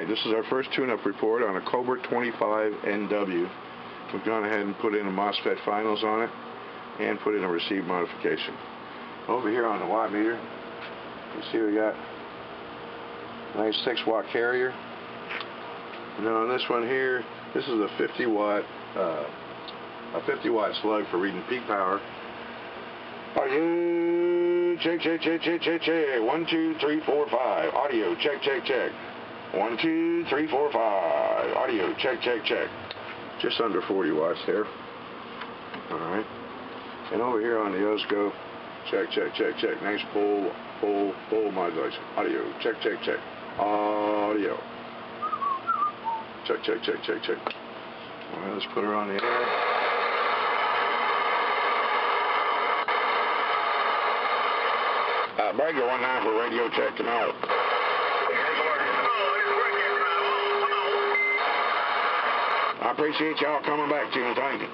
Alright, this is our first tune-up report on a Cobra 25NW. We've gone ahead and put in a Mosfet finals on it and put in a receive modification. Over here on the watt meter, you see we got a nice 6-watt carrier. And then on this one here, this is a 50 watt slug for reading peak power. Audio check, check, check, check, check, check. 1, 2, 3, 4, 5. Audio check, check, check. 1, 2, 3, 4, 5. Audio check, check, check. Just under 40 watts there. Alright. And over here on the osco, check, check, check, check. Nice full modulation. Audio check, check, check. Audio. Check, check, check, check, check. Alright, let's put her on the air. Breaker 19 for radio check tonight. I appreciate y'all coming back to me. Thank you.